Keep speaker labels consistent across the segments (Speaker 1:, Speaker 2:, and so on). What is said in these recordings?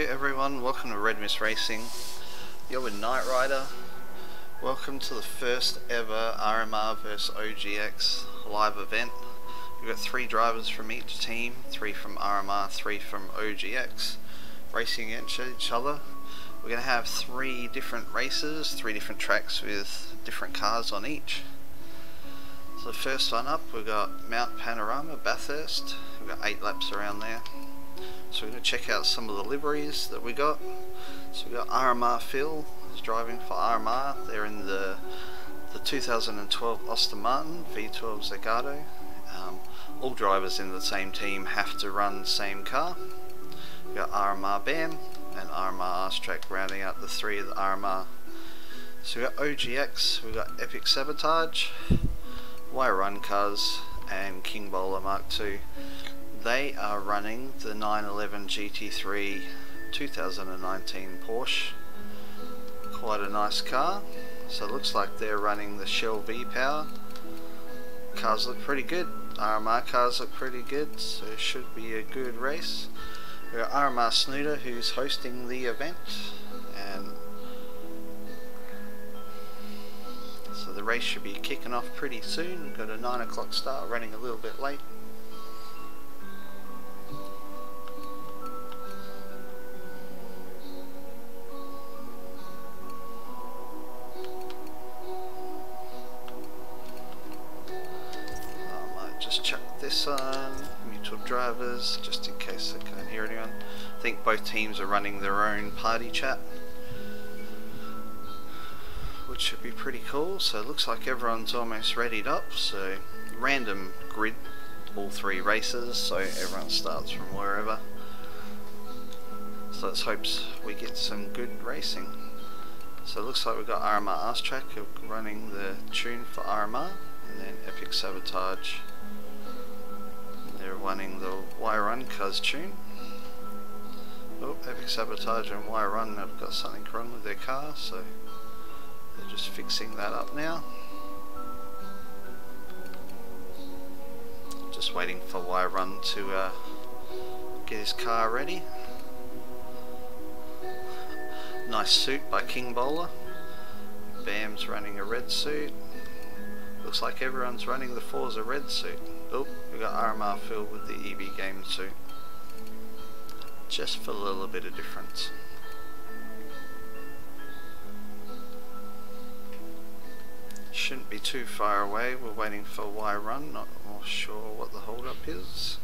Speaker 1: everyone, welcome to RedMystRacing. You're with Knight Rider. Welcome to the first ever RMR vs OGX live event. We've got 3 drivers from each team, 3 from RMR, 3 from OGX, racing against each other. We're going to have 3 different races, 3 different tracks with different cars on each. So the first one up, we've got Mount Panorama, Bathurst. We've got 8 laps around there. So we're going to check out some of the liveries that we got. So we've got RMR Phil is driving for RMR. They're in the 2012 Aston Martin V12 Zagato. All drivers in the same team have to run the same car. We've got RMR BAM and RMR RStrack rounding out the 3 of the RMR. So we've got OGX, we've got Epic Sabotage, Wire Run Cars and King Bowler Mark II. They are running the 911 GT3 2019 Porsche. Quite a nice car. So it looks like they're running the Shell V-Power. Cars look pretty good. RMR cars look pretty good, so it should be a good race. We've got RMR Snooter who's hosting the event, and so the race should be kicking off pretty soon. We've got a 9 o'clock start, running a little bit late. Just chuck this on, mutual drivers, just in case I can't hear anyone. I think both teams are running their own party chat, which should be pretty cool. So it looks like everyone's almost readied up. So random grid, all 3 races, so everyone starts from wherever. So let's hope we get some good racing. So it looks like we've got RMR RStrack running the tune for RMR, and then Epic Sabotage, they're running the Wire Run Cars tune. Oh, Epic Sabotage and Wire Run have got something wrong with their car, so they're just fixing that up now. Just waiting for Wire Run to get his car ready. Nice suit by King Bowler. Bam's running a red suit. Looks like everyone's running the Forza red suit. Oh, we got RMR Phil with the EB game suit. Just for a little bit of difference. Shouldn't be too far away. We're waiting for Y Run. Not more sure what the hold up is.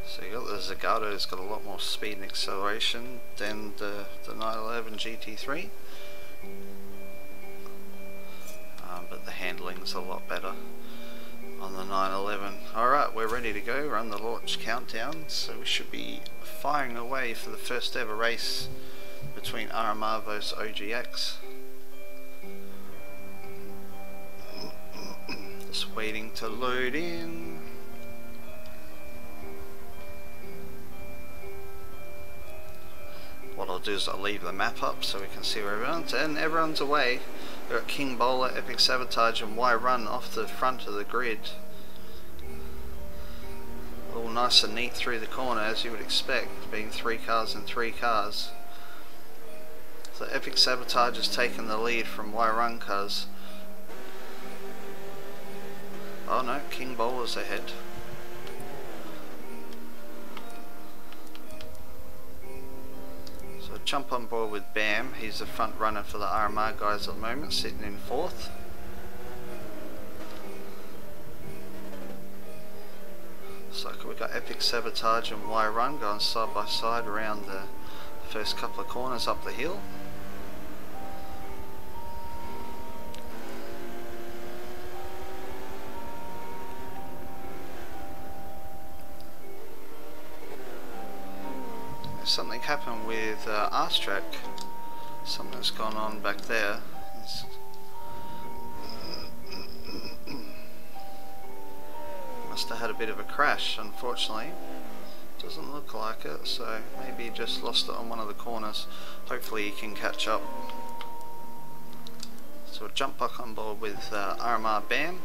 Speaker 1: So you got the Zagato's got a lot more speed and acceleration than the 911 GT3, but the handling's a lot better on the 911. Alright, we're ready to go. We're on the launch countdown, so we should be firing away for the first ever race between RMR vs OGX. Just waiting to load in. What I'll do is I'll leave the map up so we can see where everyone's, and everyone's away. We've got King Bowler, Epic Sabotage and Y Run off the front of the grid. All nice and neat through the corner, as you would expect, being 3 cars and 3 cars. So Epic Sabotage has taken the lead from Y Run cars. Oh no, King Bowler's ahead. Jump on board with Bam. He's the front runner for the RMR guys at the moment, sitting in 4th. So we've got Epic Sabotage and Y Run going side by side around the first couple of corners up the hill. Something happened with RStrack. Something's gone on back there. Must have had a bit of a crash, unfortunately. Doesn't look like it, so maybe he just lost it on one of the corners. Hopefully he can catch up. So we'll jump back on board with RMR Bam.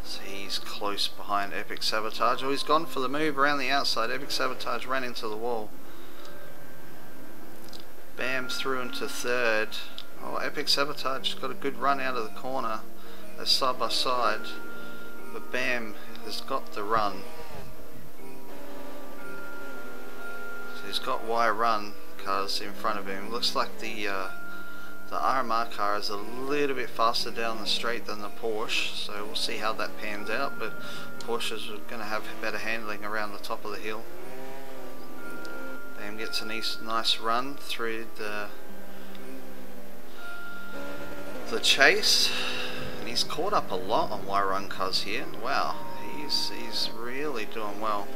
Speaker 1: So he's close behind Epic Sabotage. Oh, he's gone for the move around the outside. Epic Sabotage ran into the wall. Bam through into third. Oh, Epic Sabotage got a good run out of the corner. They're side by side. But Bam has got the run. So he's got Y run cars in front of him. Looks like the RMR car is a little bit faster down the straight than the Porsche, so we'll see how that pans out, but Porsches are going to have better handling around the top of the hill. Bam gets a nice run through the chase, and he's caught up a lot on Y-Run cars here. Wow, he's really doing well.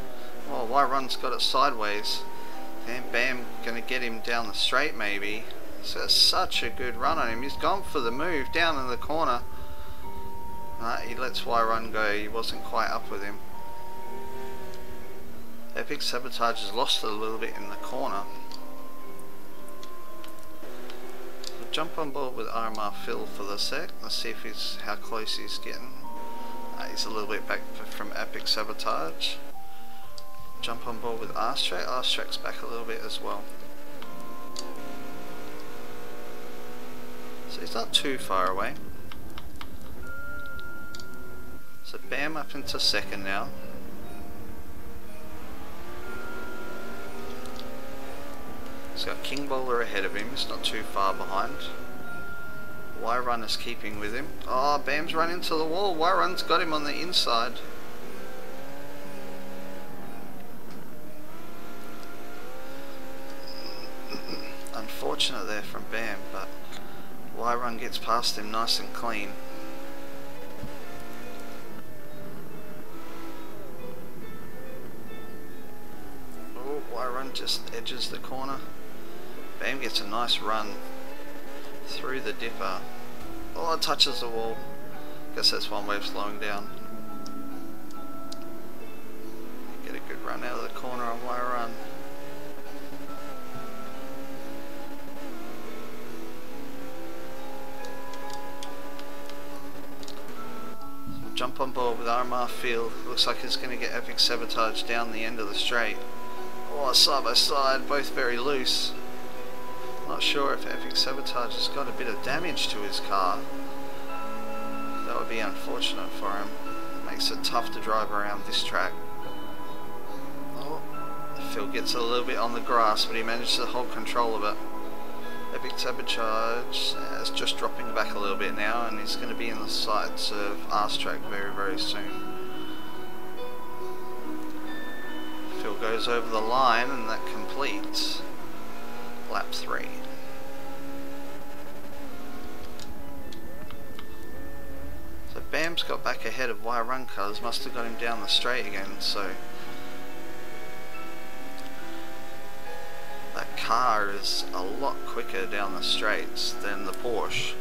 Speaker 1: Well, Y-Run's got it sideways, and Bam going to get him down the straight maybe. So such a good run on him. He's gone for the move down in the corner. He lets Y-Run go. He wasn't quite up with him. Epic Sabotage has lost it a little bit in the corner. We'll jump on board with RMR Phil for the sec. Let's see if how close he's getting. He's a little bit back from Epic Sabotage. Jump on board with R-Strack. R-Strack's back a little bit as well. So he's not too far away. So Bam up into second now. He's got King Bowler ahead of him, he's not too far behind. Y-Run is keeping with him. Oh, Bam's run into the wall. Y-Run's got him on the inside. Unfortunate there from Bam, but Y-Run gets past him nice and clean. Oh, Y-Run just edges the corner. Bam gets a nice run through the dipper. Oh, it touches the wall. Guess that's one way of slowing down. Get a good run out of the corner on Y-Run. Jump on board with RMR Field. Looks like it's going to get Epic Sabotage down the end of the straight. Oh, side by side, both very loose. Not sure if Epic Sabotage has got a bit of damage to his car. That would be unfortunate for him. It makes it tough to drive around this track. Oh, Phil gets a little bit on the grass, but he manages to hold control of it. Epic Sabotage is just dropping back a little bit now, and he's going to be in the sights of R-Strack very soon. Phil goes over the line, and that completes lap 3. So Bam's got back ahead of Y-Run cars, must have got him down the straight again, so that car is a lot quicker down the straights than the Porsche.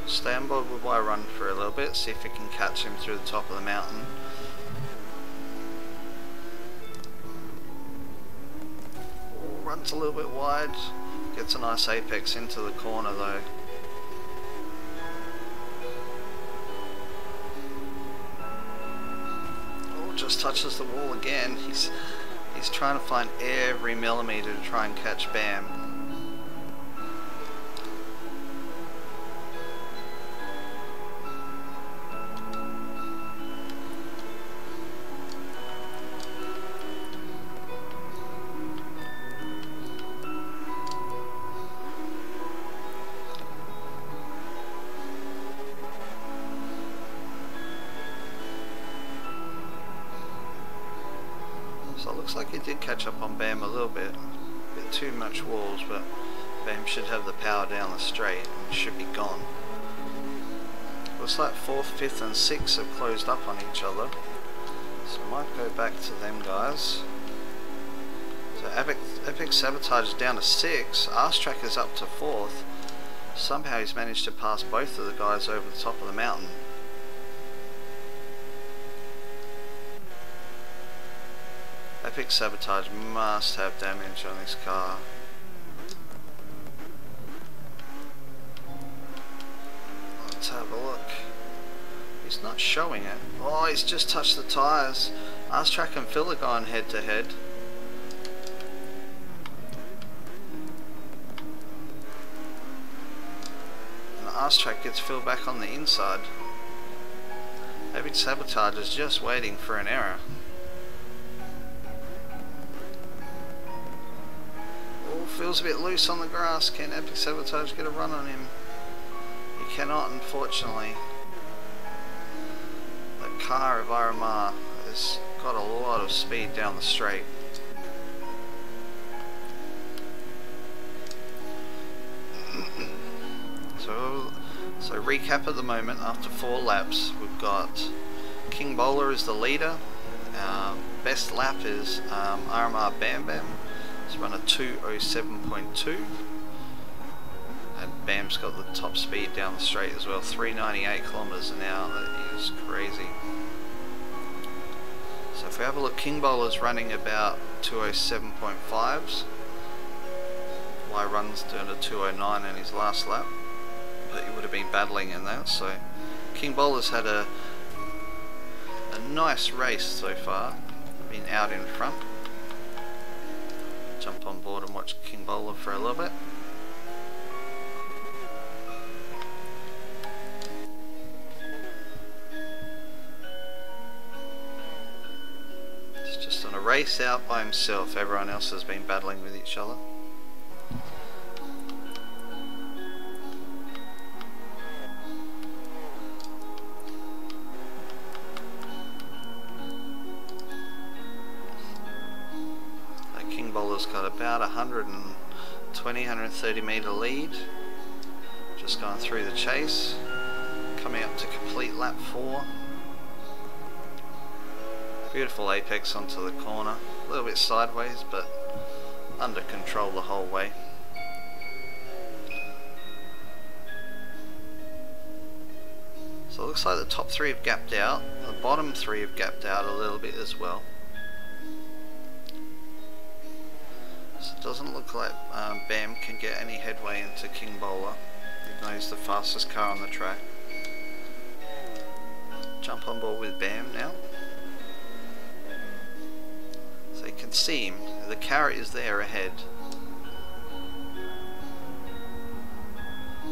Speaker 1: Stay on board with Y-Run for a little bit, see if we can catch him through the top of the mountain. Oh, runs a little bit wide, gets a nice apex into the corner though. Just touches the wall again. He's trying to find every millimeter to try and catch Bam. So it looks like he did catch up on Bam a little bit. A bit too much walls, but Bam should have the power down the straight and should be gone. Looks like 4th, 5th and 6th have closed up on each other. So I might go back to them guys. So Epic Sabotage is down to 6. R-Strack is up to 4th. Somehow he's managed to pass both of the guys over the top of the mountain. Epic Sabotage must have damage on this car. Let's have a look. He's not showing it. Oh, he's just touched the tyres. RStrack and Phil are going head to head. And the RStrack gets Phil back on the inside. Epic Sabotage is just waiting for an error. Oh, Phil's a bit loose on the grass. Can Epic Sabotage get a run on him? He cannot, unfortunately. The car of RMR has got a lot of speed down the straight. So recap at the moment, after 4 laps, we've got King Bowler is the leader. Best lap is RMR Bam Bam. He's run a 2:07.2. And Bam's got the top speed down the straight as well, 398 kilometers an hour. That is crazy. So if we have a look, King Bowler's running about 2:07.5s. Y-Run's doing a 2:09 in his last lap, but he would have been battling in that. So King Bowler's had a nice race so far, been out in front. Jump on board and watch King Bowler for a little bit. He's just on a race out by himself, everyone else has been battling with each other. King Bowler's got about 120-130 metre lead. Just going through the chase, coming up to complete lap 4. Beautiful apex onto the corner, a little bit sideways but under control the whole way. So it looks like the top 3 have gapped out, the bottom 3 have gapped out a little bit as well. So it doesn't look like Bam can get any headway into King Bowler, even though he's the fastest car on the track. Jump on board with Bam now. So you can see him, the carrot is there ahead.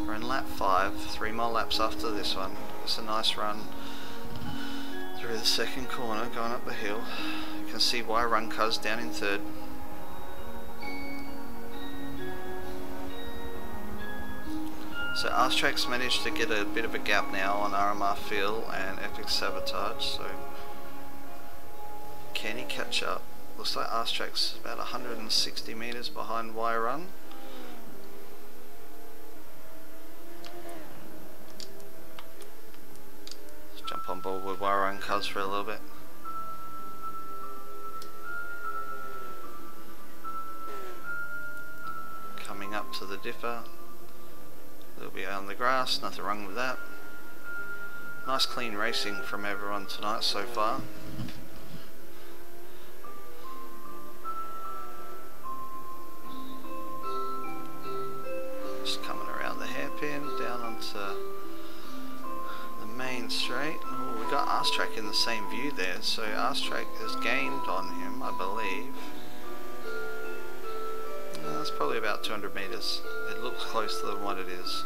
Speaker 1: We're in lap 5, 3 more laps after this one. It's a nice run through the second corner going up the hill. You can see Y-Run Cuz down in 3rd. So RStrack's managed to get a bit of a gap now on RMR Phil and Epic Sabotage, so can he catch up? Looks like RStrack's about 160 metres behind Y-Run. Let's jump on board with Y-Run Cuz for a little bit. Coming up to the dipper. A little bit on the grass, nothing wrong with that. Nice clean racing from everyone tonight so far. Just coming around the hairpin, down onto the main straight. Oh, we got RStrack in the same view there, so RStrack has gained on him, I believe. That's probably about 200 metres. It looks closer than what it is.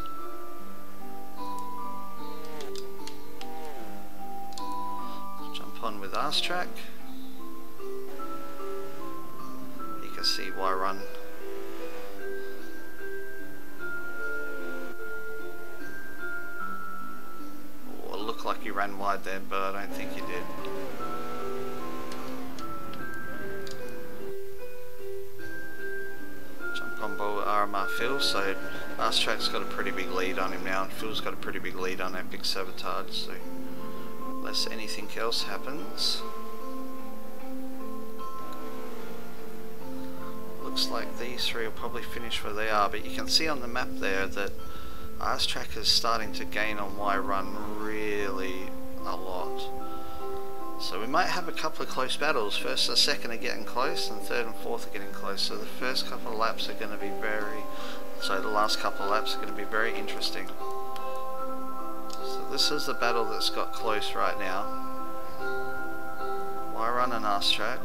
Speaker 1: Jump on with RStrack. You can see Y-Run. Oh, it looked like he ran wide there, but I don't think he did. On board with RMR Phil, so RStrack's got a pretty big lead on him now, and Phil's got a pretty big lead on Epic Sabotage, so unless anything else happens, looks like these 3 will probably finish where they are, but you can see on the map there that RStrack is starting to gain on Y-Run really a lot. So we might have a couple of close battles. First and second are getting close, and third and fourth are getting close. So the first couple of laps are going to be the last couple of laps are going to be very interesting. So this is the battle that's got close right now. Y-Run and R-Track.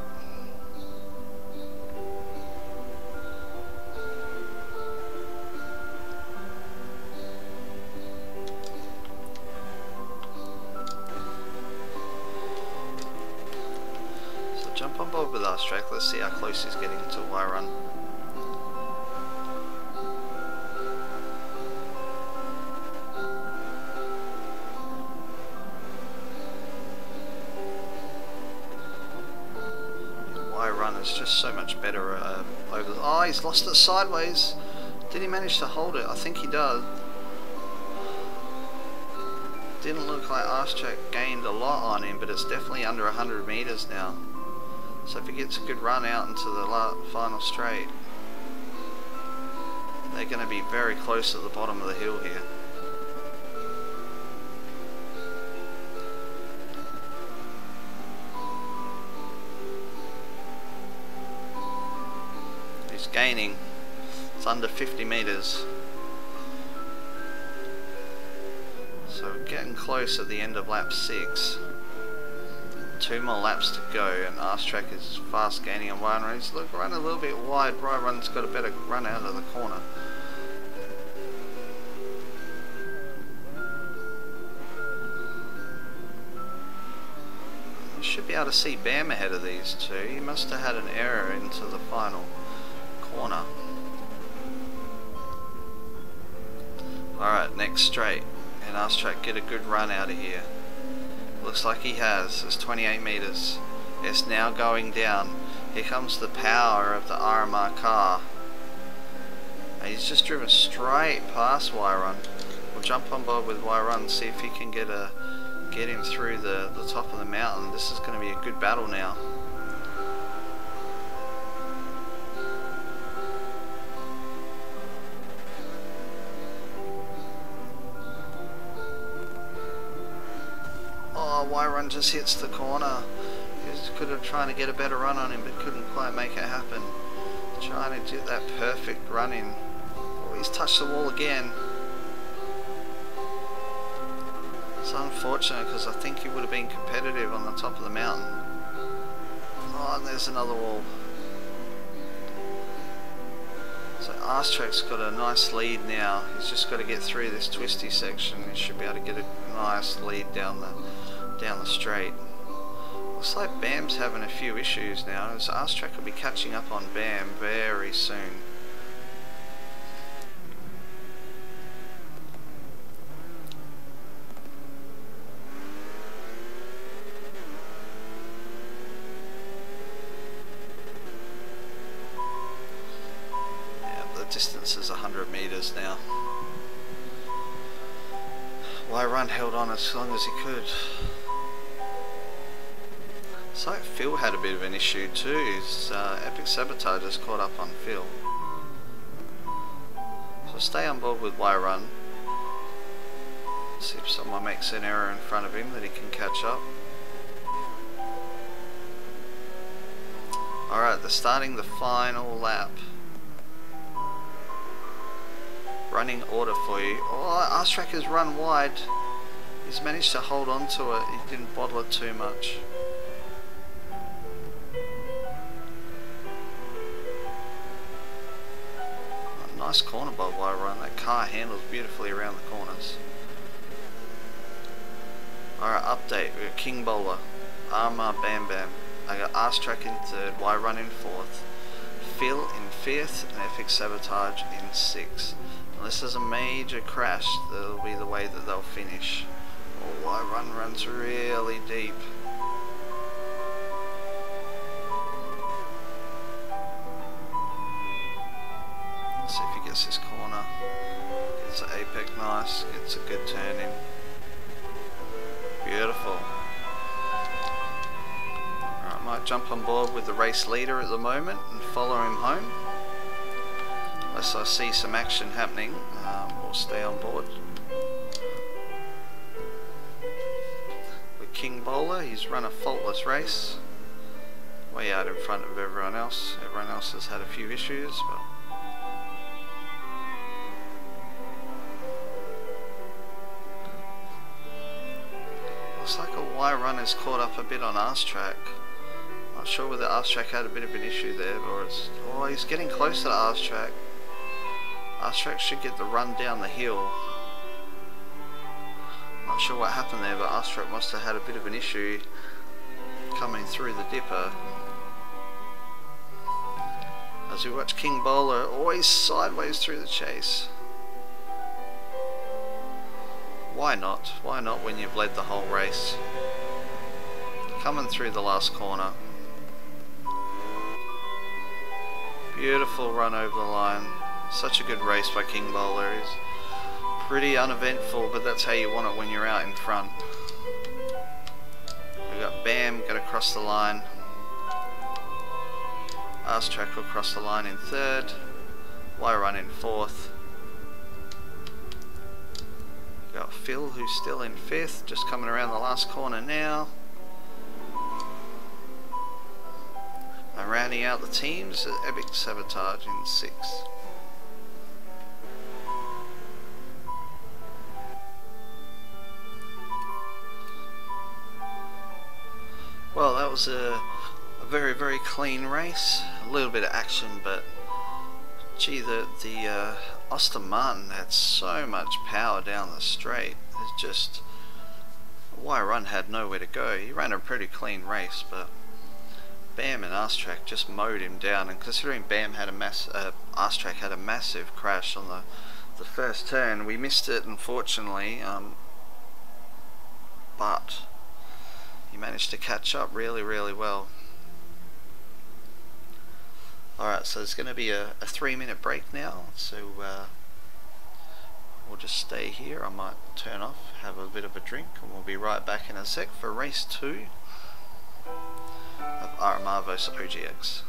Speaker 1: Jump on board with R-Track, let's see how close he's getting to Y-Run. Y-Run is just so much better over. Oh, he's lost it sideways. Did he manage to hold it? I think he does. Didn't look like R-Track gained a lot on him, but it's definitely under 100 meters now. So if he gets a good run out into the final straight, they're going to be very close at the bottom of the hill here. He's gaining. It's under 50 meters. So we're getting close at the end of lap 6. 2 more laps to go, and R-Track is fast gaining on Y-Run. He's running a little bit wide. Y-Run's got a better run out of the corner. You should be able to see Bam ahead of these two. He must have had an error into the final corner. Alright, next straight. And R-Track get a good run out of here. Looks like he has. It's 28 meters. It's now going down. Here comes the power of the RMR car. And he's just driven straight past Y-Run. We'll jump on board with Y-Run and see if he can get him through the top of the mountain. This is going to be a good battle now. Y-Run just hits the corner. He could have tried to get a better run on him, but couldn't quite make it happen. Trying to do that perfect run in. Oh, he's touched the wall again. It's unfortunate because I think he would have been competitive on the top of the mountain. Oh, and there's another wall. So R-Track's got a nice lead now. He's just got to get through this twisty section. He should be able to get a nice lead down the straight. Looks like Bam's having a few issues now, as R-Track will be catching up on Bam very soon. Yeah, the distance is 100 meters now. Y-Run held on as long as he could. It's like Phil had a bit of an issue too. His Epic Sabotage has caught up on Phil. So stay on board with Y-Run. See if someone makes an error in front of him that he can catch up. Alright, they're starting the final lap. Running order for you. Oh, R-Track has run wide. He's managed to hold on to it. He didn't bottle it too much. Nice corner by Y-Run. That car handles beautifully around the corners. Alright, update. We got King Bowler, RMR Bam Bam. I got R-Track in 3rd, Y-Run in 4th, Phil in 5th, and Epic Sabotage in 6th. Unless there's a major crash, that'll be the way that they'll finish. Oh, Y-Run runs really deep. See if he gets this corner, gets an apex nice, gets a good turn in. Beautiful. Alright, might jump on board with the race leader at the moment and follow him home. Unless I see some action happening, we'll stay on board. With King Bowler. He's run a faultless race, way out in front of everyone else. Everyone else has had a few issues, but looks like a Y runner's caught up a bit on Arse Track. Not sure whether Arse Track had a bit of an issue there, or it's... Oh, he's getting close to Arse Track. Arse Track should get the run down the hill. Not sure what happened there, but Arse Track must have had a bit of an issue coming through the dipper. As we watch King Bowler always sideways through the chase. Why not? Why not when you've led the whole race? Coming through the last corner. Beautiful run over the line. Such a good race by King Bowler. He's pretty uneventful, but that's how you want it when you're out in front. We've got Bam get across the line. Arse Track will cross the line in third. Y Run in fourth. We've got Phil, who's still in fifth, just coming around the last corner now. And rounding out the teams, Epic Sabotage in sixth. Well, that was a very, very clean race. A little bit of action, but gee, the Aston Martin had so much power down the straight. It's just Y Run had nowhere to go. He ran a pretty clean race, but Bam and Arse Track just mowed him down. And considering Bam had a Arse Track had a massive crash on the first turn, we missed it unfortunately. But he managed to catch up really, really well. Alright, so there's going to be a 3-minute break now, so we'll just stay here. I might turn off, have a bit of a drink, and we'll be right back in a sec for race 2 of RMR vs OGX.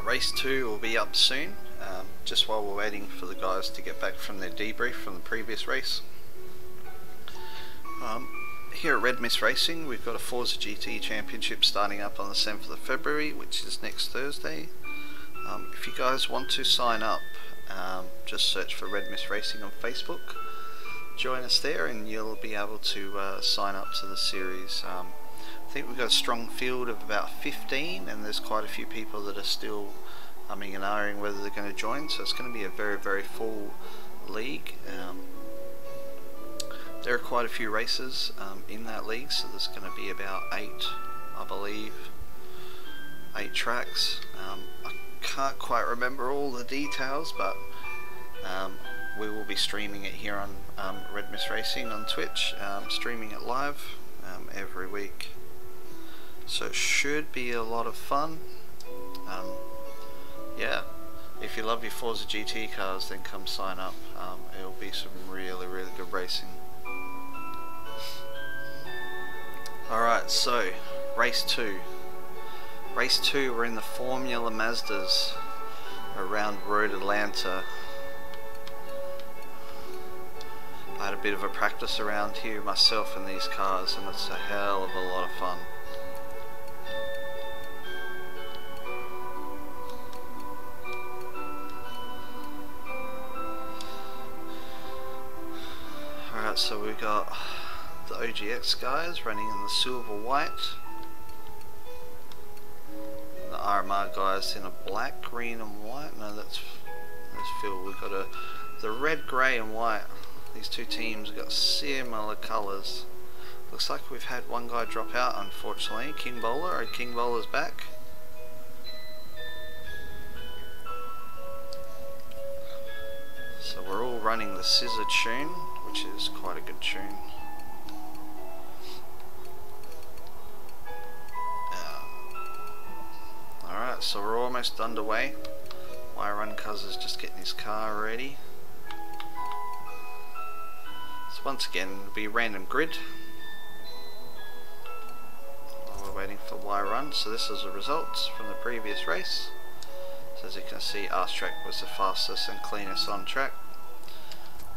Speaker 1: Race 2 will be up soon, just while we're waiting for the guys to get back from their debrief from the previous race. Here at RedMystRacing, we've got a Forza GT Championship starting up on the 7th of February, which is next Thursday. If you guys want to sign up, just search for RedMystRacing on Facebook. Join us there and you'll be able to sign up to the series. I think we've got a strong field of about 15, and there's quite a few people that are still umming and ahhing whether they're going to join, so it's going to be a very, very full league. There are quite a few races in that league, so there's going to be about 8, I believe, 8 tracks. I can't quite remember all the details, but we will be streaming it here on RedMystRacing on Twitch, streaming it live every week. So it should be a lot of fun. Yeah, if you love your Forza GT cars, then come sign up. It'll be some really, really good racing. Alright, so race 2. Race 2, we're in the Formula Mazdas around Road Atlanta. I had a bit of a practice around here myself in these cars, and it's a hell of a lot of fun. Alright, so we've got the OGX guys running in the silver white, the RMR guys in a black, green and white. No, that's Phil. We've got the red, grey and white. These two teams have got similar colours. Looks like we've had one guy drop out, unfortunately. King Bowler. King Bowler's back. So we're all running the Scissor tune, which is quite a good tune. Alright, so we're almost underway. My run cuz is just getting his car ready. So once again, it'll be a random grid while we're waiting for Y run. So this is the results from the previous race. So as you can see, RStrack was the fastest and cleanest on track.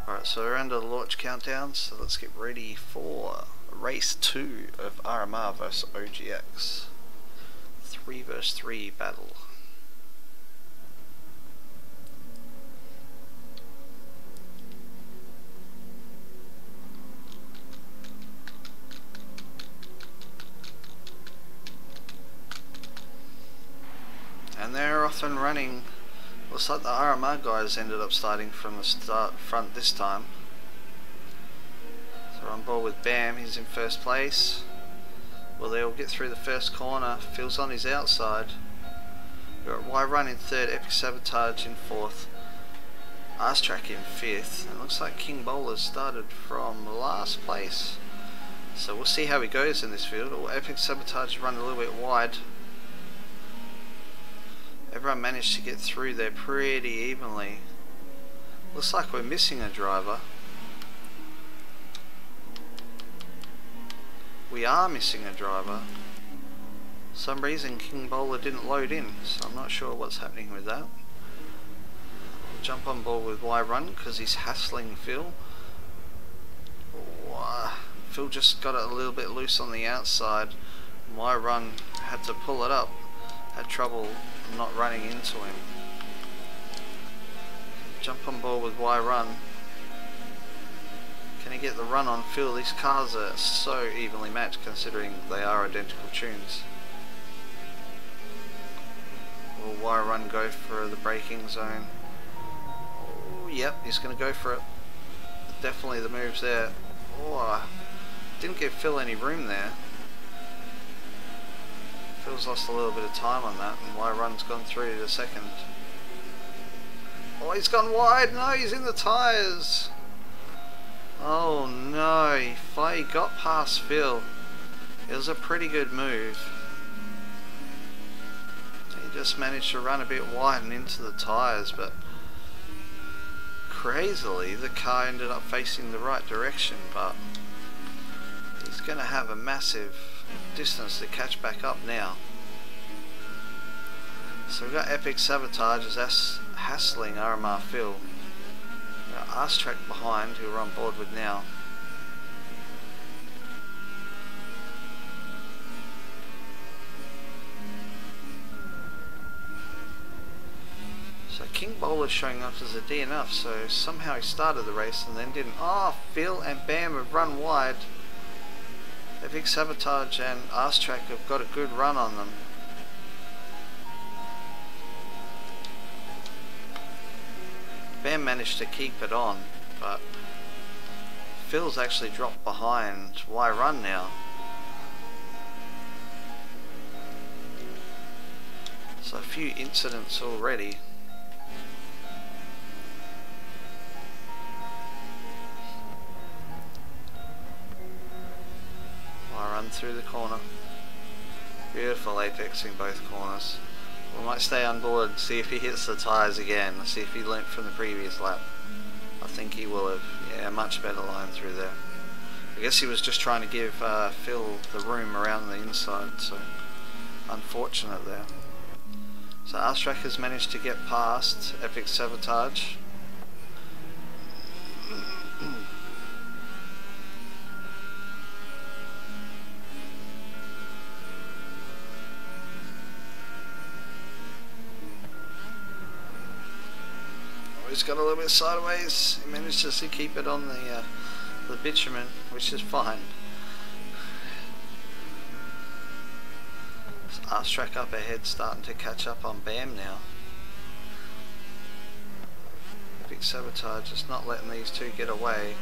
Speaker 1: Alright, so we're under the launch countdown, so let's get ready for race 2 of RMR vs OGX. 3 vs 3 battle. And they're off and running. Looks like the RMR guys ended up starting from the front this time. So we're on board with Bam, he's in first place. Well, they'll get through the first corner. Phil's on his outside. We've got Y Run in third, Epic Sabotage in fourth, RStrack in fifth. And it looks like King Bowler started from last place. So we'll see how he goes in this field. Epic Sabotage run a little bit wide. Everyone managed to get through there pretty evenly. Looks like we're missing a driver. We are missing a driver. For some reason King Bowler didn't load in, so I'm not sure what's happening with that. We'll jump on board with Y Run because he's hassling Phil. Phil just got it a little bit loose on the outside. Y Run had to pull it up. Had trouble not running into him. Jump on board with Y Run. Can he get the run on Phil? These cars are so evenly matched considering they are identical tunes. Will Y Run go for the braking zone? Oh, yep, he's going to go for it. Definitely the moves there. Oh, didn't give Phil any room there. Phil's lost a little bit of time on that, and Y Run's gone through to second. Oh, he's gone wide. No, he's in the tyres. Oh no, he got past Phil. It was a pretty good move. He just managed to run a bit wide and into the tyres, but crazily the car ended up facing the right direction, but he's going to have a massive distance to catch back up now. So we've got Epic Sabotage as hassling RMR Phil. We've got RStrack behind, who we're on board with now. So King Bowler's showing up as a DNF, so somehow he started the race and then didn't. Oh, Phil and Bam have run wide. Epic Sabotage and RStrack have got a good run on them. Bam managed to keep it on, but Phil's actually dropped behind Y Run now. So a few incidents already. Y Run through the corner. Beautiful apexing both corners. We might stay on board, see if he hits the tyres again, see if he learnt from the previous lap. I think he will have. Yeah, much better line through there. I guess he was just trying to give Phil the room around the inside, so unfortunate there. So RStrack has managed to get past Epic Sabotage. He's got a little bit sideways. He managed to keep it on the bitumen, which is fine. RStrack up ahead, starting to catch up on Bam now. Big Sabotage just not letting these two get away.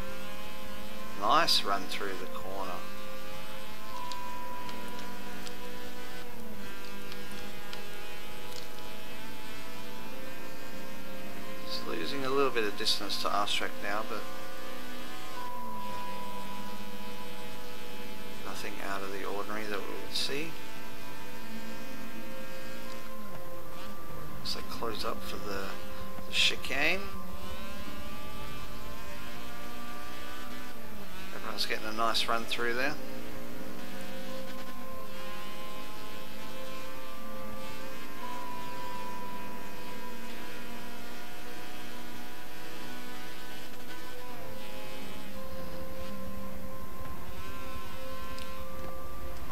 Speaker 1: Nice run through the corner. Losing a little bit of distance to RStrack now, but nothing out of the ordinary that we would see. So close up for the chicane. Everyone's getting a nice run through there.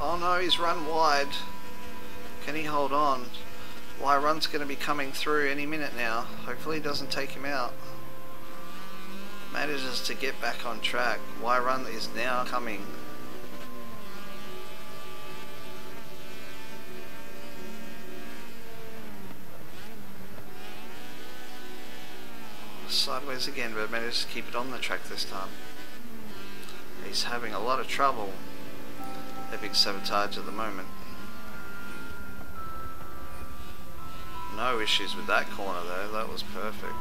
Speaker 1: Oh no, he's run wide. Can he hold on? Y-Run's going to be coming through any minute now. Hopefully he doesn't take him out. Manages to get back on track. Y-Run is now coming. Sideways again, but manages to keep it on the track this time. He's having a lot of trouble. Epic Sabotage at the moment. No issues with that corner though, that was perfect.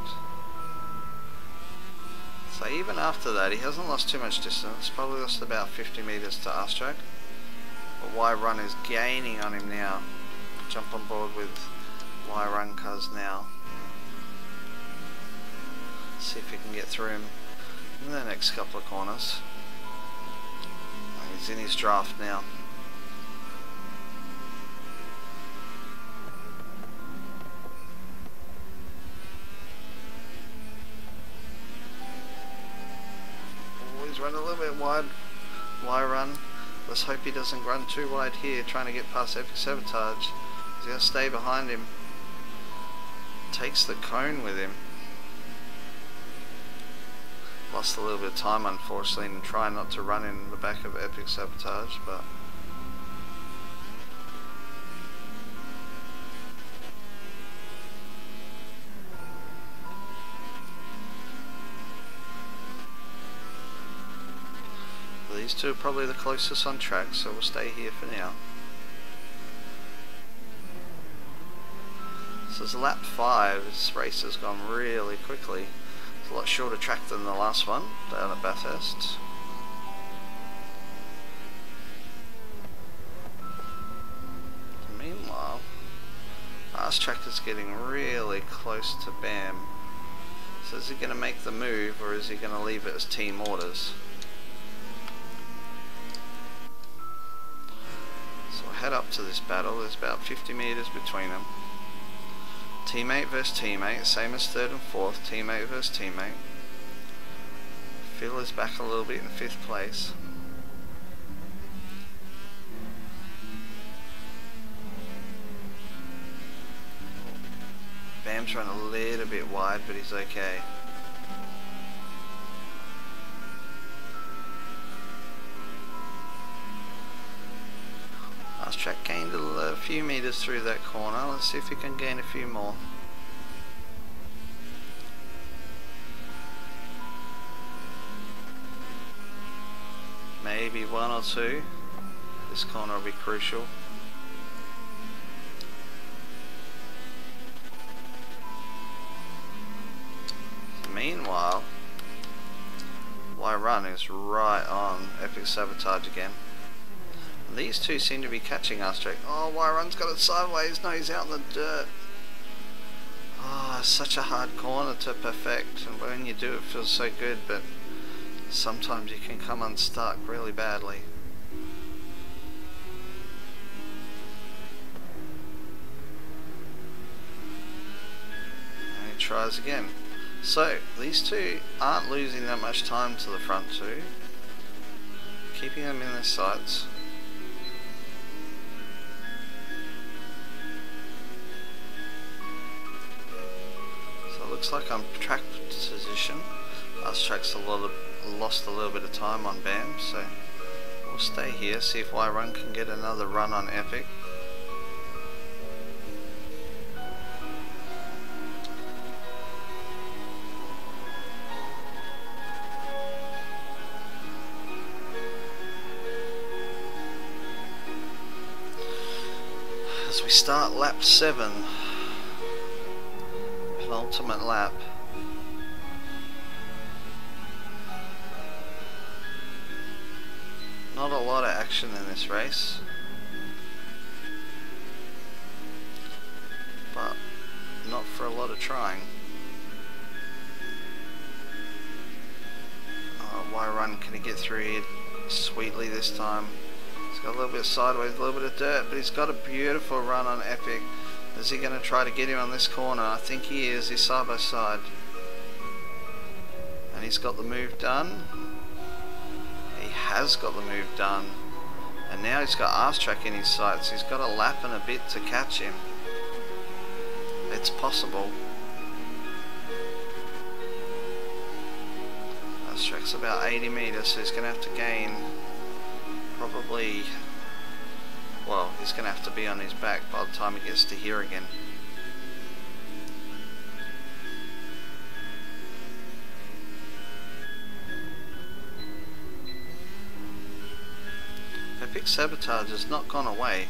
Speaker 1: So even after that he hasn't lost too much distance, probably lost about 50 meters to RStrack. But Y-Run is gaining on him now. Jump on board with Y-Run cuz now. See if he can get through him in the next couple of corners. He's in his draft now. Oh, he's run a little bit wide. Y-Run. Let's hope he doesn't run too wide here, trying to get past Epic Sabotage. He's going to stay behind him. Takes the cone with him. Lost a little bit of time unfortunately and trying not to run in the back of Epic Sabotage, but these two are probably the closest on track, so we'll stay here for now. So it's lap 5, this race has gone really quickly. It's a lot shorter track than the last one down at Bathurst. Meanwhile, RStrack is getting really close to Bam. So is he going to make the move or is he going to leave it as team orders? So we'll head up to this battle. There's about 50 meters between them. Teammate versus teammate, same as third and fourth, teammate versus teammate. Phil is back a little bit in 5th place. Bam's run a little bit wide, but he's okay. RStrack gained a few meters through that corner. Let's see if he can gain a few more. Maybe 1 or 2. This corner will be crucial. Meanwhile, Y-Run is right on Epic Sabotage again. These two seem to be catching RStrack. Oh, Y-Run's got it sideways. No, he's out in the dirt. Oh, it's such a hard corner to perfect, and when you do it feels so good, but Sometimes you can come unstuck really badly. And he tries again. So these two aren't losing that much time to the front two, keeping them in their sights. So it looks like I'm track position. Last track's lost a little bit of time on Bam, so we'll stay here, see if Y-Run can get another run on Epic. As we start lap 7, penultimate lap. Not a lot of action in this race, but not for a lot of trying. Y-Run, can he get through here sweetly this time? He's got a little bit of sideways, a little bit of dirt, but he's got a beautiful run on Epic. Is he going to try to get him on this corner? I think he is. He's side by side. And he's got the move done. He has got the move done. And now he's got RMR in his sights. He's got a lap and a bit to catch him. It's possible. RMR's about 80 meters, so he's going to have to gain probably, well, he's going to have to be on his back by the time he gets to here again. Epic Sabotage has not gone away.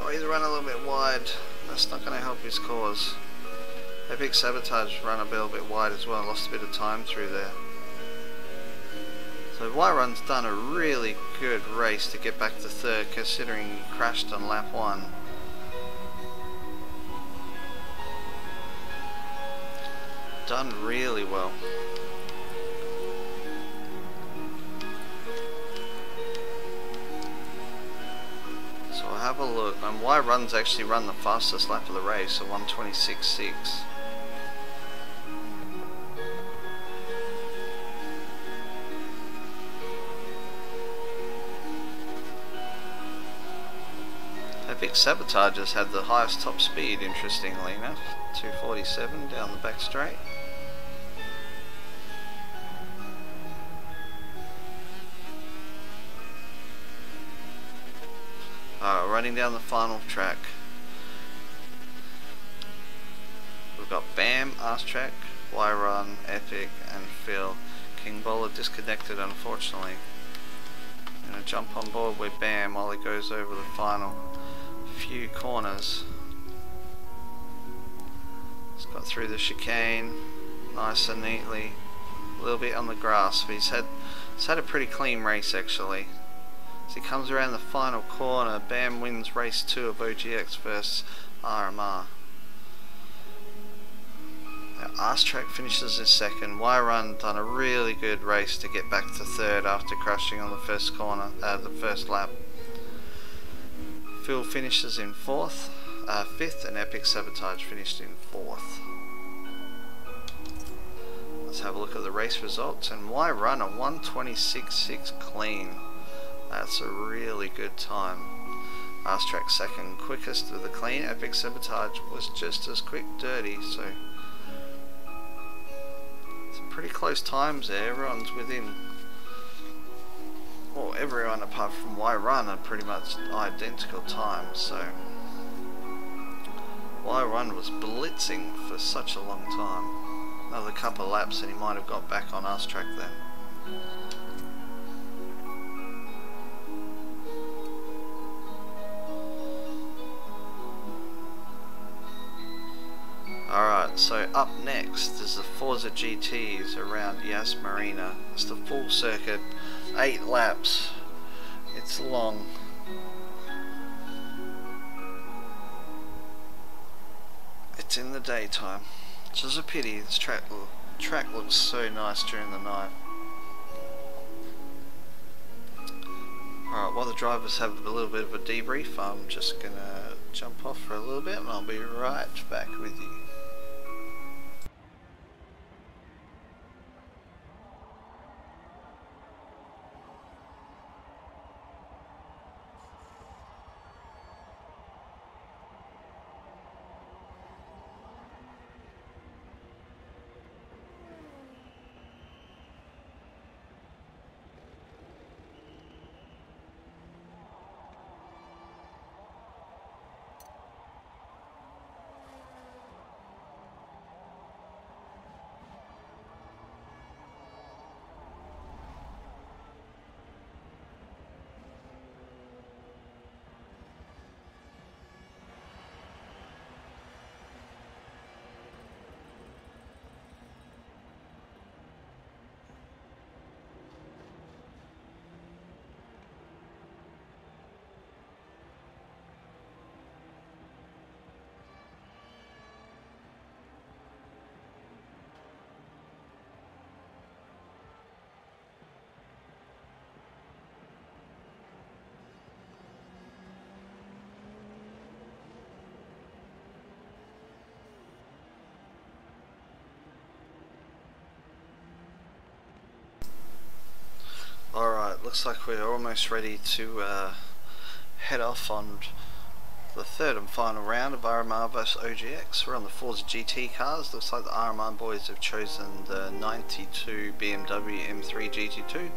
Speaker 1: Oh, he's run a little bit wide. That's not going to help his cause. Epic Sabotage run a little bit wide as well, lost a bit of time through there. So Y-Run's done a really good race to get back to third, considering he crashed on lap 1. Done really well. So we'll have a look. And Y-Run's actually run the fastest lap of the race, a 1:26.6. Epic Sabotage has had the highest top speed, interestingly enough, 247 down the back straight. Running down the final track, we've got Bam, RMR, Y-Run, Epic and Phil. King Bowler disconnected, unfortunately. I'm going to jump on board with Bam while he goes over the final few corners. He's got through the chicane nice and neatly, a little bit on the grass, but he's had a pretty clean race actually. As he comes around the final corner, Bam wins race 2 of OGX versus RMR. Now RMR finishes in second. Y-Run done a really good race to get back to third after crashing on the first corner, the first lap. Phil finishes in fifth, and Epic Sabotage finished in 4th. Let's have a look at the race results, and Y-Run a 1:26.6 clean. That's a really good time. RMR second quickest with a clean. Epic Sabotage was just as quick, dirty, so some pretty close times there. Everyone's within, well, everyone apart from Y-Run are pretty much identical times, so Y-Run was blitzing for such a long time. Another couple of laps and he might have got back on RMR then. Alright, so up next is the Forza GTs around Yas Marina. It's the full circuit, 8 laps. It's long. It's in the daytime, which is a pity. This track looks so nice during the night. Alright, while the drivers have a little bit of a debrief, I'm just gonna jump off for a little bit and I'll be right back with you. Alright, looks like we're almost ready to head off on the third and final round of RMR vs OGX. We're on the Forza GT cars. Looks like the RMR boys have chosen the 92 BMW M3 GT2.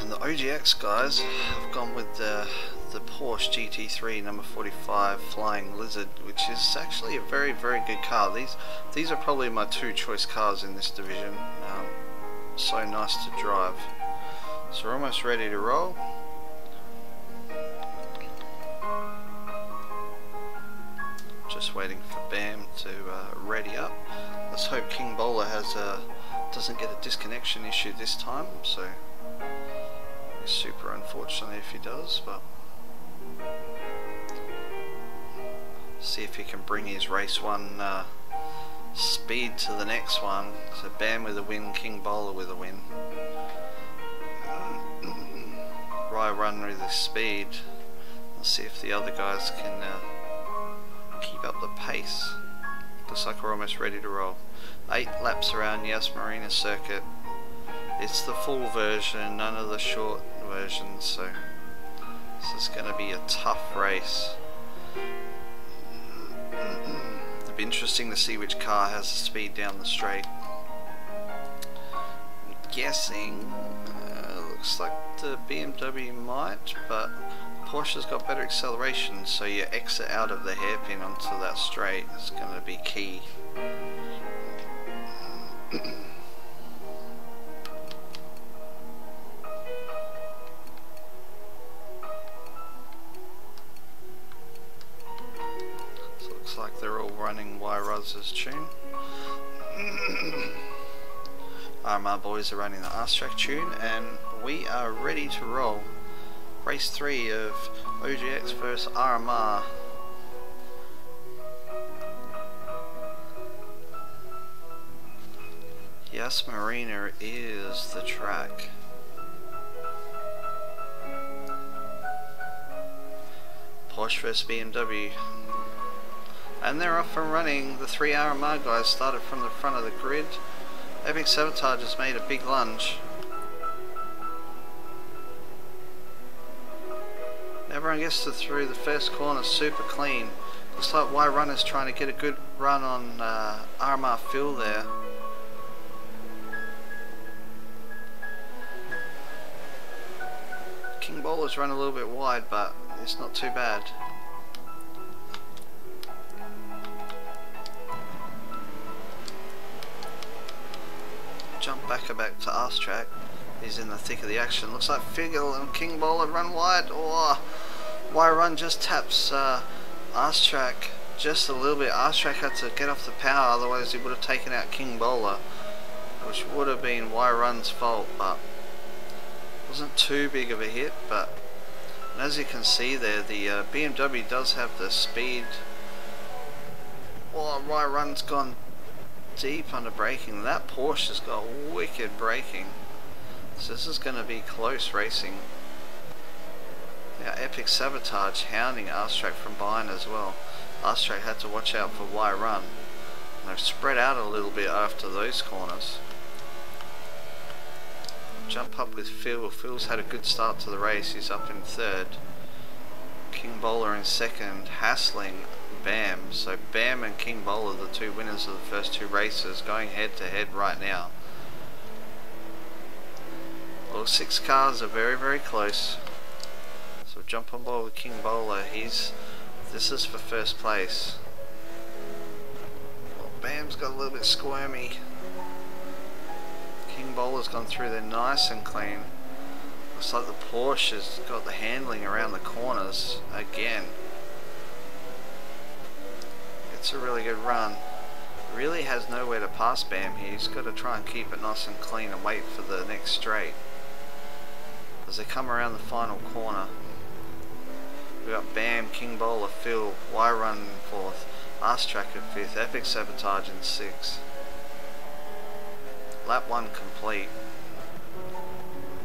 Speaker 1: And the OGX guys have gone with the Porsche GT3 number 45 Flying Lizard, which is actually a very good car. These are probably my two choice cars in this division. So nice to drive. So we're almost ready to roll. Just waiting for Bam to ready up. Let's hope King Bowler doesn't get a disconnection issue this time. So it's super unfortunate if he does, but see if he can bring his race one speed to the next one. So Bam with a win, King Bowler with a win. Run with his speed. Let's see if the other guys can keep up the pace. Looks like we're almost ready to roll. 8 laps around Yas Marina circuit. It's the full version, none of the short versions, so this is going to be a tough race. It'll be interesting to see which car has the speed down the straight. I'm guessing looks like the BMW might, but Porsche's got better acceleration, so you exit out of the hairpin onto that straight. It's going to be key. So it looks like they're all running Y-Roz's tune. RMR boys are running the RMR tune, and we are ready to roll. Race 3 of OGX vs RMR. Yas Marina is the track. Porsche vs BMW. And they're off and running. The 3 RMR guys started from the front of the grid. Epic Sabotage has made a big lunge. Everyone gets through the first corner super clean. Looks like Y-Run is trying to get a good run on RMR Phil there. King Bowler's run a little bit wide, but it's not too bad. Jump back to Arse track. He's in the thick of the action. Looks like Figgle and King Bowler run wide. Oh, Y-Run just taps Arse track just a little bit. Arse track had to get off the power, otherwise he would have taken out King Bowler, which would have been Y-Run's fault, but it wasn't too big of a hit. But as you can see there, the BMW does have the speed. Oh, Y-Run's gone deep under braking. That Porsche has got wicked braking. So this is going to be close racing. Now Epic Sabotage hounding Arstrack from behind as well. Arstrack had to watch out for Y Run. And they've spread out a little bit after those corners. Jump up with Phil. Phil's had a good start to the race. He's up in third. King Bowler in second, hassling Bam. So Bam and King Bowler, the two winners of the first two races, going head to head right now. All 6 cars are very, very close. So jump on board with King Bowler. This is for first place. Well, Bam's got a little bit squirmy. King Bowler's gone through there nice and clean. Looks like the Porsche's got the handling around the corners again. It's a really good run. Really has nowhere to pass Bam here. He's got to try and keep it nice and clean and wait for the next straight. As they come around the final corner, we've got Bam, King Bowler, Phil, Y Run in fourth, Arstrack in fifth, Epic Sabotage in sixth. Lap 1 complete.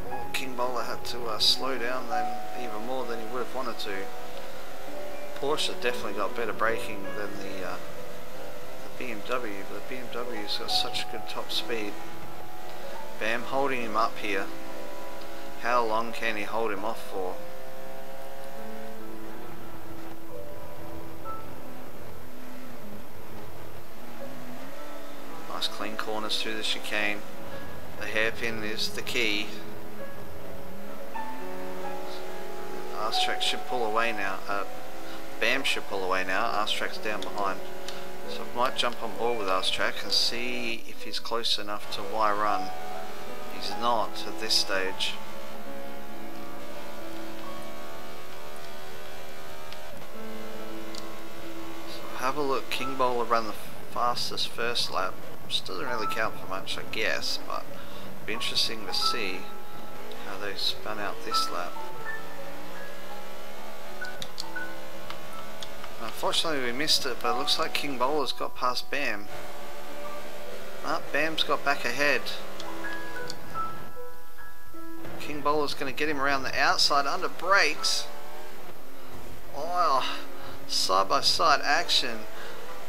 Speaker 1: Oh, King Bowler had to slow down then even more than he would have wanted to. Porsche definitely got better braking than the BMW, but the BMW's got such good top speed. Bam holding him up here. How long can he hold him off for? Nice clean corners through the chicane. The hairpin is the key. Arstrack should pull away now. Bam should pull away now. Arstrack's down behind. So I might jump on board with Arstrack and see if he's close enough to Y Run. He's not at this stage. So have a look. King Bowler ran the fastest first lap. Which doesn't really count for much, I guess, but it'll be interesting to see how they spun out this lap. Unfortunately we missed it, but it looks like King Bowler's got past Bam. Bam's got back ahead. King Bowler's going to get him around the outside under brakes. Oh, side by side action.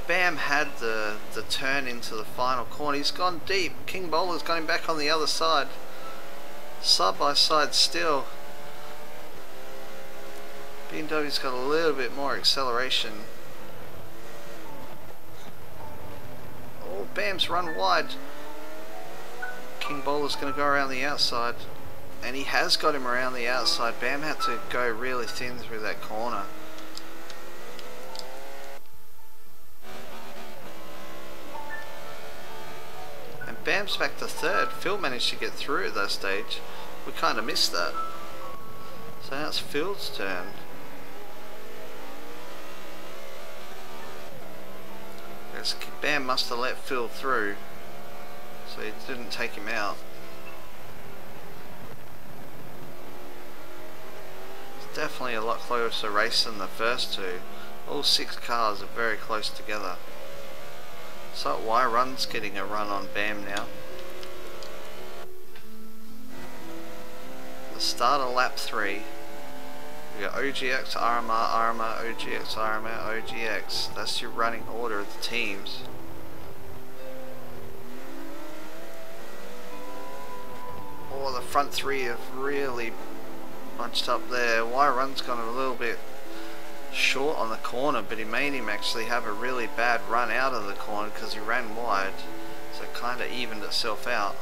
Speaker 1: Bam had the turn into the final corner. He's gone deep. King Bowler's going back on the other side. Side by side still. BMW's got a little bit more acceleration. Oh, Bam's run wide. King Bowler's going to go around the outside. And he has got him around the outside. Bam had to go really thin through that corner. And Bam's back to third. Phil managed to get through at that stage. We kind of missed that. So now it's Phil's turn. Bam must have let Phil through, so he didn't take him out. It's definitely a lot closer race than the first two. All 6 cars are very close together. So Y Run's getting a run on Bam now. The start of lap 3. We got OGX, RMR, RMR, OGX, RMR, OGX. That's your running order of the teams. Oh, the front 3 have really bunched up there. Y Run's gone a little bit short on the corner, but he made him actually have a really bad run out of the corner because he ran wide. So it kind of evened itself out.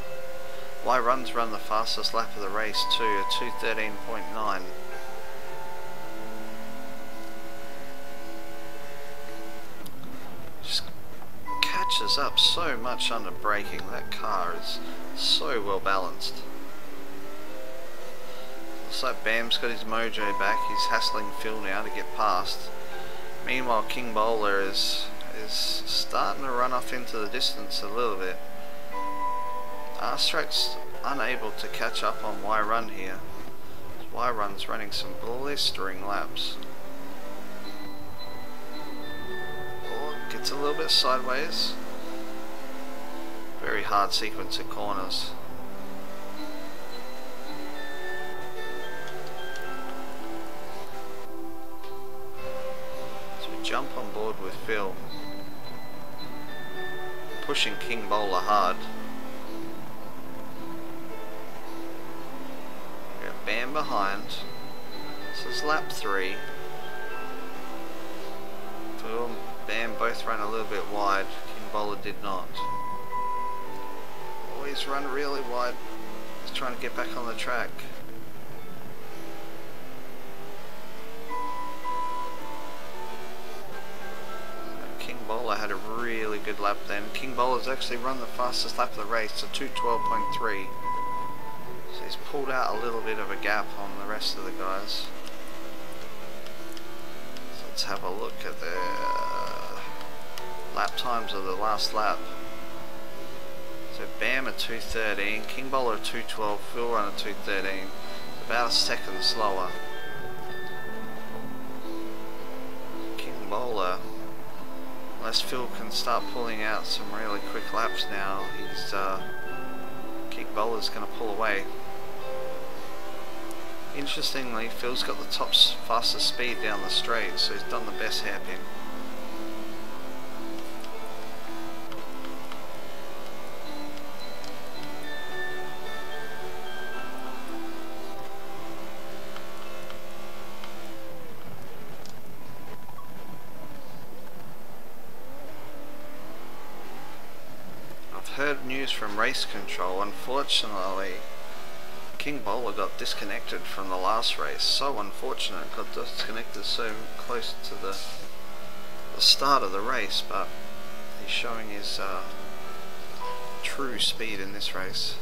Speaker 1: Y Run's run the fastest lap of the race too, a 2:13.9. Just catches up so much under braking. That car is so well balanced. Looks like Bam's got his mojo back. He's hassling Phil now to get past. Meanwhile, King Bowler is starting to run off into the distance a little bit. Arstrack's unable to catch up on Y Run here. Y Run's running some blistering laps. Gets a little bit sideways. Very hard sequence of corners. jump on board with Phil. Pushing King Bowler hard. We got Bam behind. This is lap 3. Phil and Bam both ran a little bit wide. King Bowler did not. Always run really wide. He's trying to get back on the track. King Bowler had a really good lap then. King Bowler's actually run the fastest lap of the race, so 2:12.3. So he's pulled out a little bit of a gap on the rest of the guys. So let's have a look at the lap times of the last lap. So Bam at 2:13, King Bowler at 2:12, Phil run at 2:13, about a second slower. King Bowler, unless Phil can start pulling out some really quick laps now, he's King Bowler's going to pull away. Interestingly, Phil's got the top fastest speed down the straight, so he's done the best hairpin. Heard news from race control. Unfortunately, King Bowler got disconnected from the last race. So unfortunate, got disconnected so close to the start of the race, but he's showing his true speed in this race.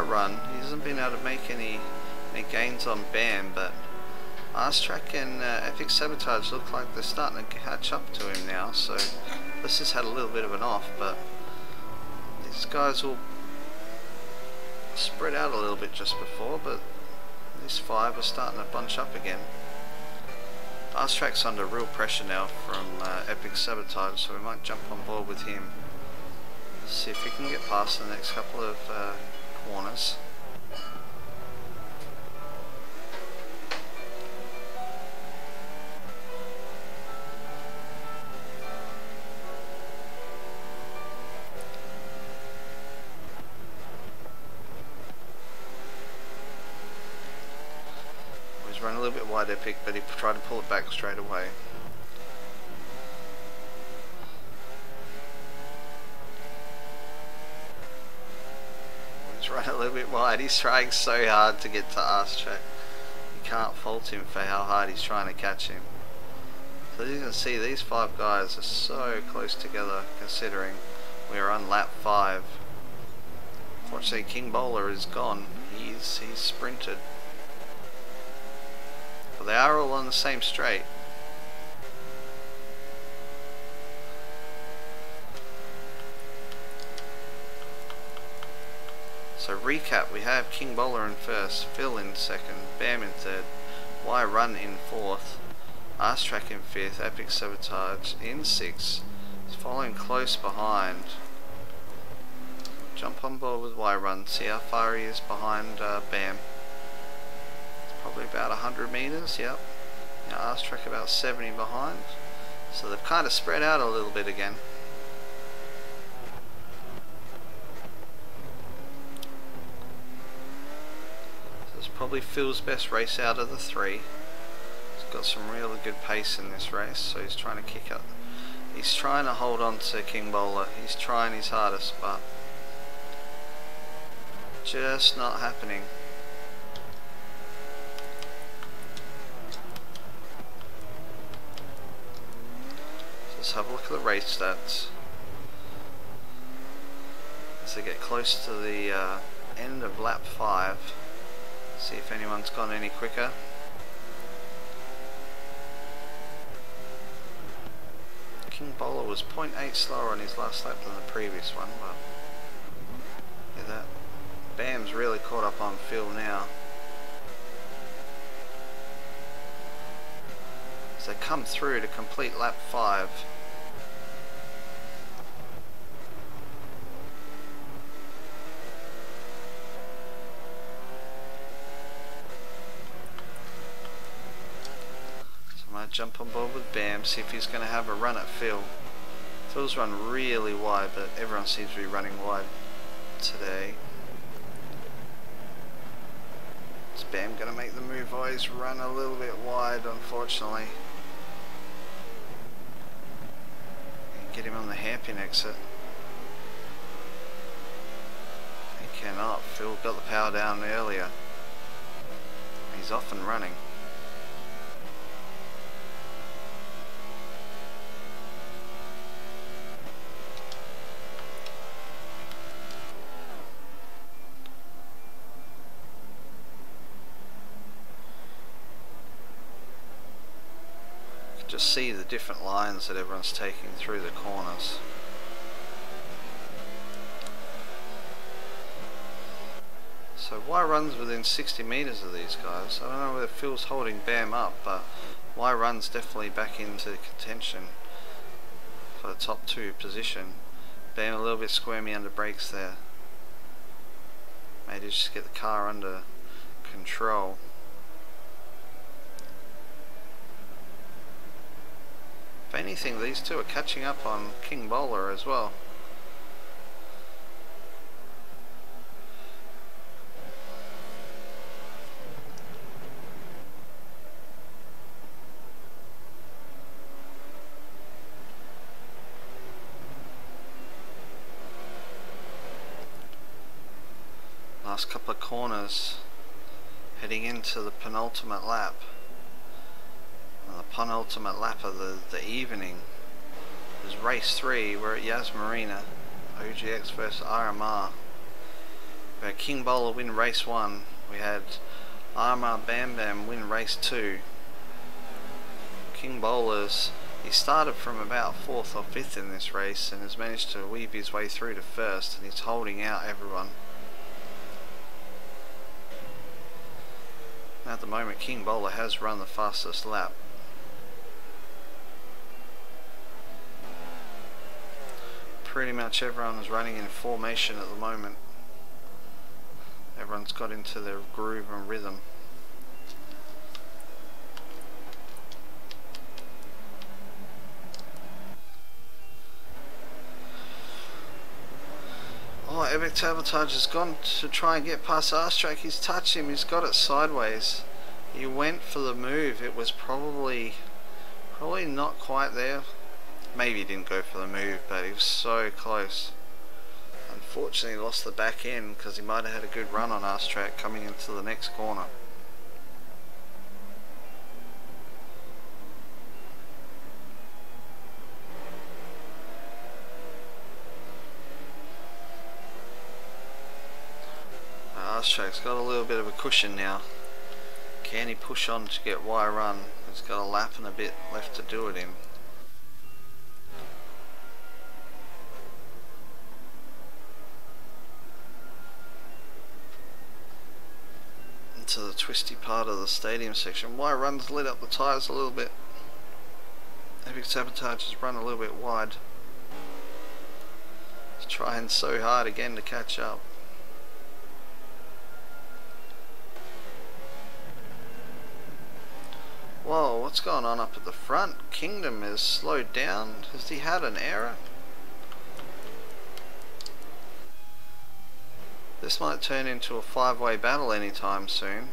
Speaker 1: Run. He hasn't been able to make any gains on Bam, but RMR and Epic Sabotage look like they're starting to catch up to him now, so this has had a little bit of an off, but these guys will spread out a little bit just before, but these 5 are starting to bunch up again. RMR's under real pressure now from Epic Sabotage, so we might jump on board with him. See if we can get past the next couple of corners. He's run a little bit wide Epic, but he tried to pull it back straight away. Run a little bit wide. He's trying so hard to get to RMR. You can't fault him for how hard he's trying to catch him. So as you can see, these 5 guys are so close together, considering we are on lap 5. Unfortunately, King Bowler is gone. He's sprinted. But they are all on the same straight. So recap, we have King Bowler in first, Phil in second, Bam in third, Y Run in fourth, RMR in fifth, Epic Sabotage in sixth. He's following close behind. Jump on board with Y Run, see how far he is behind Bam. It's probably about 100 meters, yep. Now RMR about 70 behind. So they've kind of spread out a little bit again. Probably Phil's best race out of the 3. He's got some really good pace in this race, so he's trying to kick up. He's trying to hold on to King Bowler. He's trying his hardest, but just not happening. So let's have a look at the race stats. As they get close to the end of lap 5. See if anyone's gone any quicker. King Bowler was 0.8 slower on his last lap than the previous one, but yeah, that Bam's really caught up on Phil now. as they come through to complete lap 5. So I might jump on board with Bam, see if he's going to have a run at Phil. Phil's run really wide, but everyone seems to be running wide today. Is Bam going to make the move? Oh, he's run a little bit wide, unfortunately. Get him on the hairpin exit. He cannot. Phil got the power down earlier. He's off and running. Just see the different lines that everyone's taking through the corners. So Y runs within 60 meters of these guys. I don't know whether Phil's holding Bam up, but Y runs definitely back into contention for the top 2 position. Bam a little bit squirmy under brakes there. Maybe just get the car under control. If anything, these two are catching up on King Bowler as well. Last couple of corners, heading into the penultimate lap. And the penultimate lap of the evening is race 3. We're at Yas Marina, OGX versus RMR. We had King Bowler win race 1. We had RMR Bam Bam win race 2. King Bowler's, he started from about 4th or 5th in this race and has managed to weave his way through to 1st, and he's holding out everyone. At the moment, King Bowler has run the fastest lap. Pretty much everyone is running in formation at the moment. Everyone's got into their groove and rhythm. Oh, Epic Sabotage has gone to try and get past RMR. He's touched him, he's got it sideways. He went for the move. It was probably not quite there. Maybe he didn't go for the move, but he was so close. Unfortunately, he lost the back end because he might have had a good run on RMR coming into the next corner. RMR's got a little bit of a cushion now. Can he push on to get Y run? He's got a lap and a bit left to do it in. Into the twisty part of the stadium section. Y run's lit up the tyres a little bit. Epic Sabotage has run a little bit wide. He's trying so hard again to catch up. Whoa, what's going on up at the front? Kingdom has slowed down. Has he had an error? This might turn into a 5-way battle anytime soon.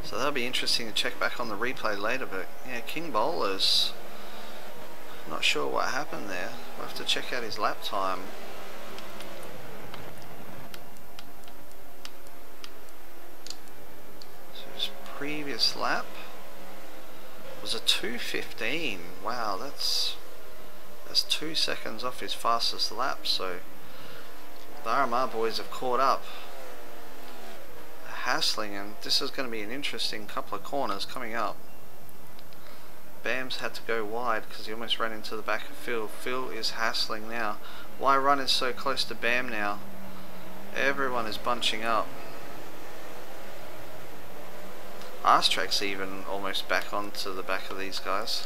Speaker 1: So that'll be interesting to check back on the replay later, but yeah, King Bowler's not sure what happened there. We'll have to check out his lap time. So his previous lap was a 2:15. Wow, that's 2 seconds off his fastest lap. So the RMR boys have caught up. They're hassling, and this is going to be an interesting couple of corners coming up. Bam's had to go wide because he almost ran into the back of Phil. Phil is hassling now. Why Run is so close to Bam now? Everyone is bunching up. RMR's even almost back onto the back of these guys.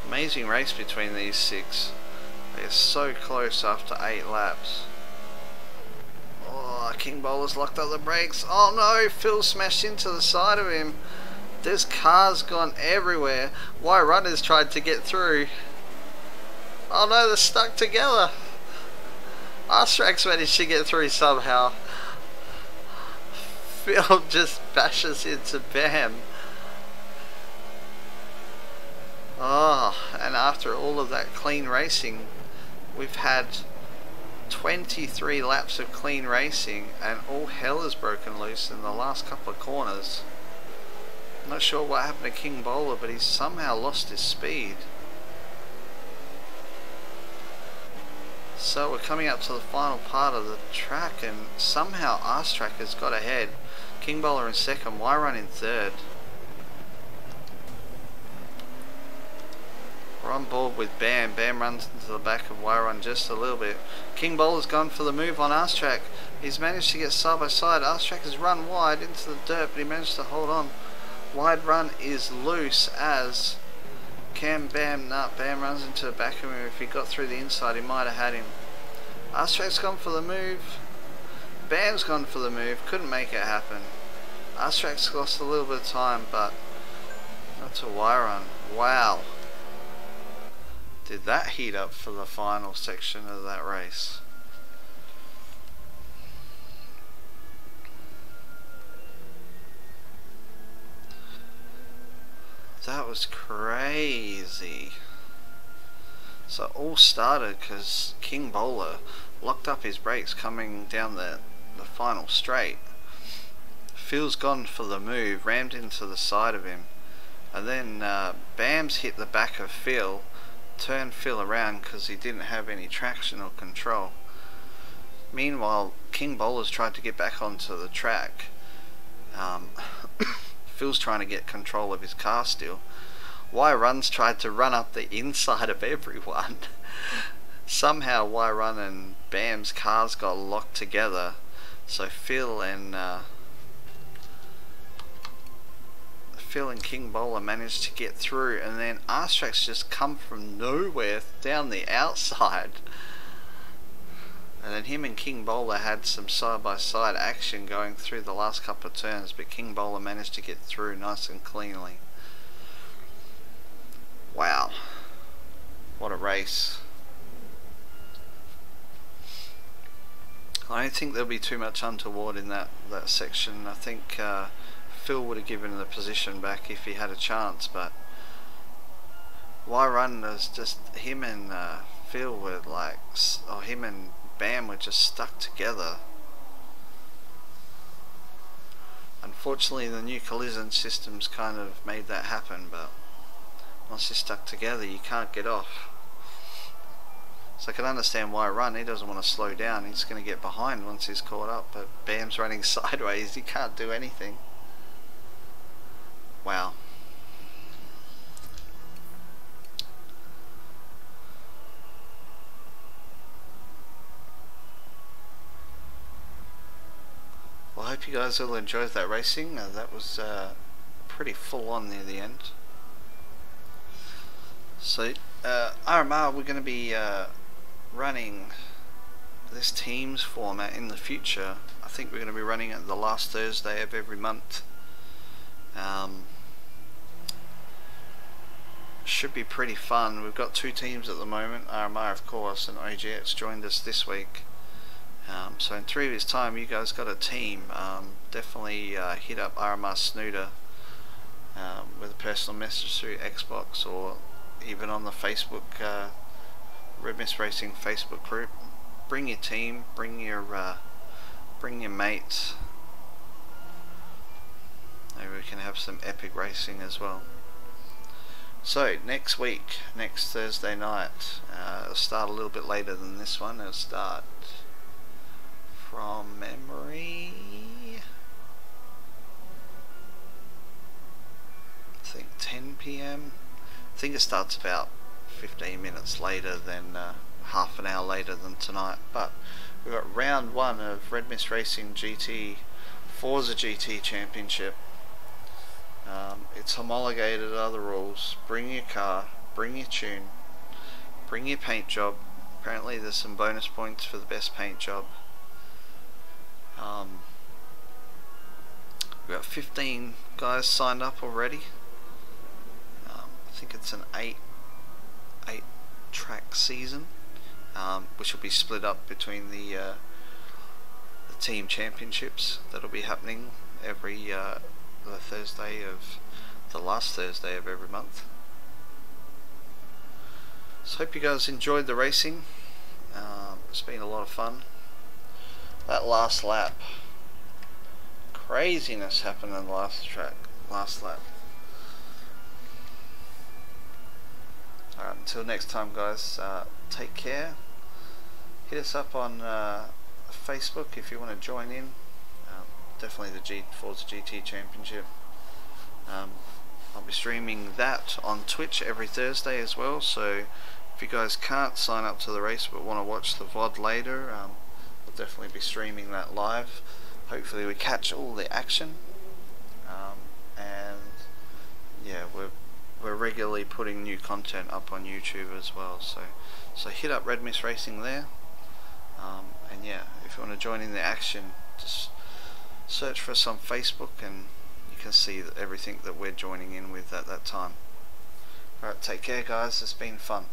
Speaker 1: Amazing race between these six. They're so close after 8 laps. Oh, King Bowler's locked up the brakes. Oh no, Phil smashed into the side of him. There's cars gone everywhere. Why Runners tried to get through. Oh no, they're stuck together. RMR's managed to get through somehow. Phil just bashes into Bam. Oh, and after all of that clean racing, we've had 23 laps of clean racing and all hell has broken loose in the last couple of corners. I'm not sure what happened to King Bowler, but he's somehow lost his speed. So we're coming up to the final part of the track and somehow RMR has got ahead. King Bowler in second, Y Run in third. We're on board with Bam. Bam runs into the back of Y Run just a little bit. King Bowler's gone for the move on RMR. He's managed to get side by side. RMR has run wide into the dirt, but he managed to hold on. Wide Run is loose as Bam runs into the back of him. If he got through the inside, he might have had him. RMR's gone for the move. Bam's gone for the move. Couldn't make it happen. RMR's lost a little bit of time, but not to Y Run. Wow. Did that heat up for the final section of that race? That was crazy. So it all started because King Bowler locked up his brakes coming down the final straight. Phil's gone for the move, rammed into the side of him, and then Bam's hit the back of Phil, turned Phil around because he didn't have any traction or control. Meanwhile, King Bowler's tried to get back onto the track. Phil's trying to get control of his car still. Y Run's tried to run up the inside of everyone. Somehow Y Run and Bam's cars got locked together, so Phil and King Bowler managed to get through, and then RMR's just come from nowhere down the outside. And then him and King Bowler had some side-by-side action going through the last couple of turns, but King Bowler managed to get through nice and cleanly. Wow. What a race. I don't think there'll be too much untoward in that section. I think Phil would have given the position back if he had a chance, but Y Run was just, him and Phil were like, or him and Bam were just stuck together. Unfortunately, the new collision systems kind of made that happen, but once you're stuck together, you can't get off. So I can understand why Run, he doesn't want to slow down, he's going to get behind once he's caught up, but Bam's running sideways, he can't do anything. Wow. Well, I hope you guys all enjoyed that racing. That was pretty full on near the end. So RMR, we're going to be running this teams format in the future. I think we're going to be running it the last Thursday of every month. Should be pretty fun. We've got 2 teams at the moment, RMR of course, and OGX joined us this week. So in 3 weeks time you guys got a team. Definitely hit up RMR Snooter with a personal message through Xbox, or even on the Facebook RedMystRacing Facebook group. Bring your team, bring your mates. Maybe we can have some epic racing as well. So next week, next Thursday night, it'll start a little bit later than this one. It'll start from memory, I think 10 PM. I think it starts about 15 minutes later than half an hour later than tonight. But we've got round 1 of RedMystRacing GT Forza GT Championship. It's homologated other rules. Bring your car, bring your tune, bring your paint job. Apparently there's some bonus points for the best paint job. We've got 15 guys signed up already. I think it's an 8 track season, which will be split up between the team championships that'll be happening every the last Thursday of every month. So hope you guys enjoyed the racing. It's been a lot of fun. That last lap, craziness happened in the last lap. Alright, until next time guys, take care. Hit us up on Facebook if you want to join in. Definitely the Forza GT Championship. I'll be streaming that on Twitch every Thursday as well, so if you guys can't sign up to the race but want to watch the VOD later, we'll definitely be streaming that live. Hopefully we catch all the action, and yeah, we're regularly putting new content up on YouTube as well, so hit up RedMystRacing there, and yeah, if you want to join in the action, just search for us on Facebook and you can see everything that we're joining in with at that time. Alright, take care guys, it's been fun.